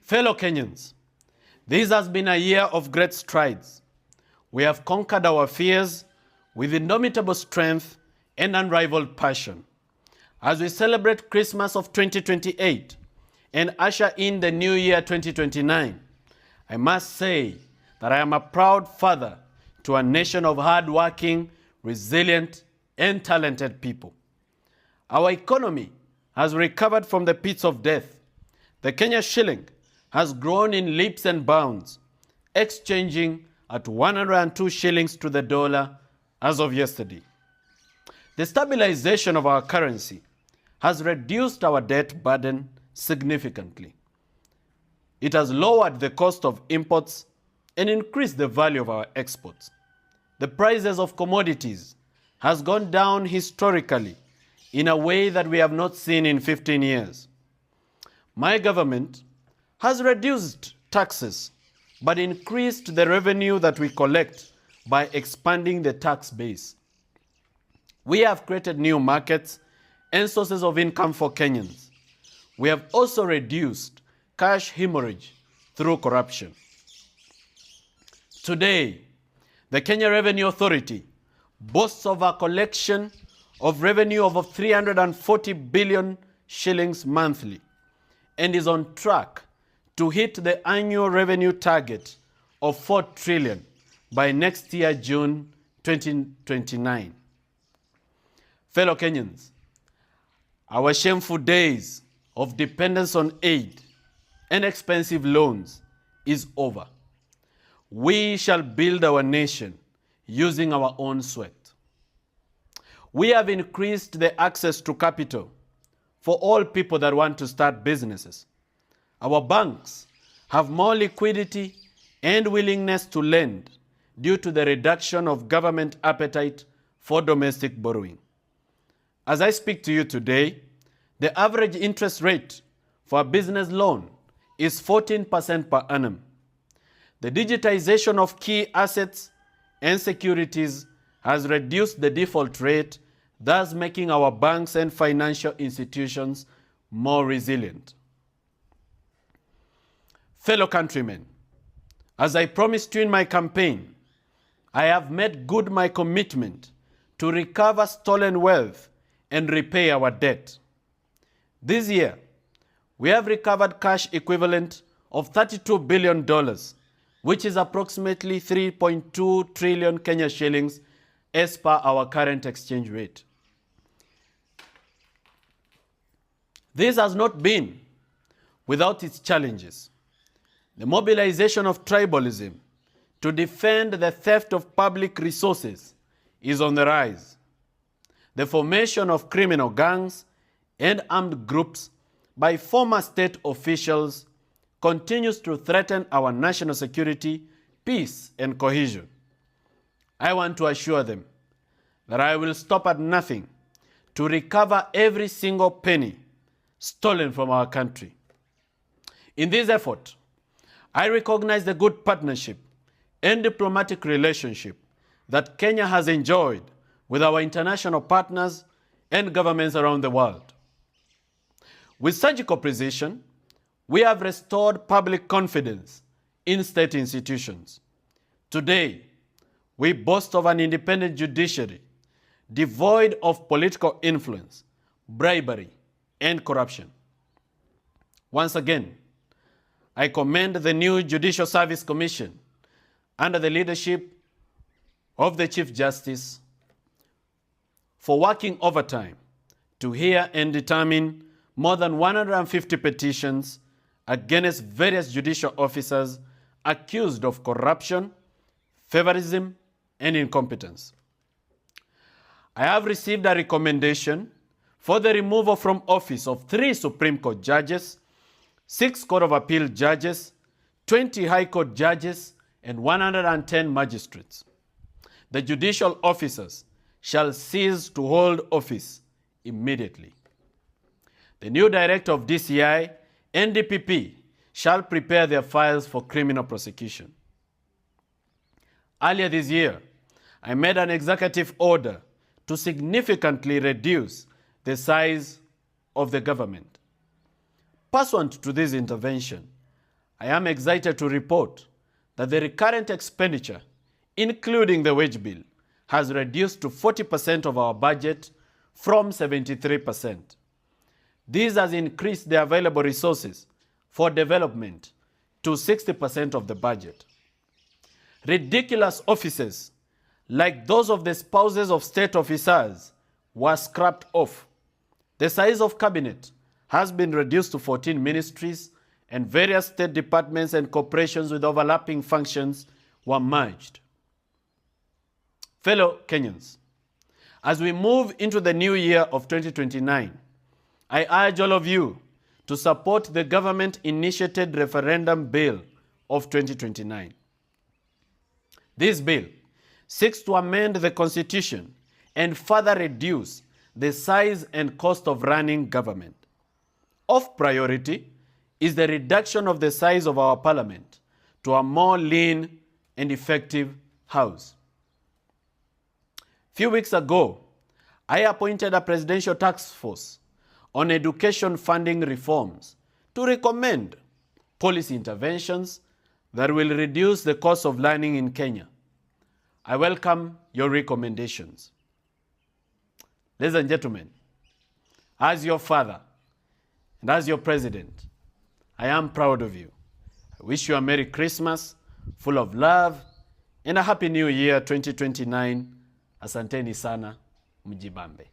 Fellow Kenyans, this has been a year of great strides. We have conquered our fears with indomitable strength and unrivaled passion. As we celebrate Christmas of 2028 and usher in the new year 2029, I must say that I am a proud father to a nation of hard-working, resilient, and talented people. Our economy has recovered from the pits of death. The Kenya shilling has grown in leaps and bounds, exchanging at 102 shillings to the dollar as of yesterday. The stabilization of our currency has reduced our debt burden significantly. It has lowered the cost of imports and increased the value of our exports. The prices of commodities has gone down historically in a way that we have not seen in 15 years. My government has reduced taxes but increased the revenue that we collect by expanding the tax base. We have created new markets and sources of income for Kenyans. We have also reduced cash hemorrhage through corruption. Today, the Kenya Revenue Authority boasts of a collection of revenue of 340 billion shillings monthly and is on track to hit the annual revenue target of 4 trillion by next year, June 2029. Fellow Kenyans, our shameful days of dependence on aid and expensive loans is over. We shall build our nation using our own sweat. We have increased the access to capital for all people that want to start businesses. Our banks have more liquidity and willingness to lend due to the reduction of government appetite for domestic borrowing. As I speak to you today, the average interest rate for a business loan is 14% per annum. The digitization of key assets and securities has reduced the default rate, thus making our banks and financial institutions more resilient. Fellow countrymen, as I promised you in my campaign, I have made good my commitment to recover stolen wealth and repay our debt. This year, we have recovered cash equivalent of $32 billion, which is approximately 3.2 trillion Kenya shillings as per our current exchange rate. This has not been without its challenges. The mobilization of tribalism to defend the theft of public resources is on the rise. The formation of criminal gangs and armed groups by former state officials continues to threaten our national security, peace, and cohesion. I want to assure them that I will stop at nothing to recover every single penny stolen from our country. In this effort, I recognize the good partnership and diplomatic relationship that Kenya has enjoyed with our international partners and governments around the world. With surgical precision, we have restored public confidence in state institutions. Today, we boast of an independent judiciary devoid of political influence, bribery, and corruption. Once again, I commend the new Judicial Service Commission under the leadership of the Chief Justice for working overtime to hear and determine more than 150 petitions against various judicial officers accused of corruption, favorism, and incompetence. I have received a recommendation for the removal from office of 3 Supreme Court judges, 6 Court of Appeal judges, 20 High Court judges, and 110 magistrates. The judicial officers shall cease to hold office immediately. The new director of DCI and DPP shall prepare their files for criminal prosecution. Earlier this year, I made an executive order to significantly reduce the size of the government. Pursuant to this intervention, I am excited to report that the recurrent expenditure, including the wage bill, has reduced to 40% of our budget from 73%. This has increased the available resources for development to 60% of the budget. Ridiculous offices, like those of the spouses of state officers, were scrapped off. The size of cabinet has been reduced to 14 ministries, and various state departments and corporations with overlapping functions were merged. Fellow Kenyans, as we move into the new year of 2029, I urge all of you to support the government-initiated referendum bill of 2029. This bill seeks to amend the Constitution and further reduce the size and cost of running government. Of priority is the reduction of the size of our parliament to a more lean and effective house. Few weeks ago, I appointed a presidential task force on education funding reforms to recommend policy interventions that will reduce the cost of learning in Kenya. I welcome your recommendations. Ladies and gentlemen, as your father and as your president, I am proud of you. I wish you a Merry Christmas, full of love, and a Happy New Year 2029. Asanteni sana, mjibambe.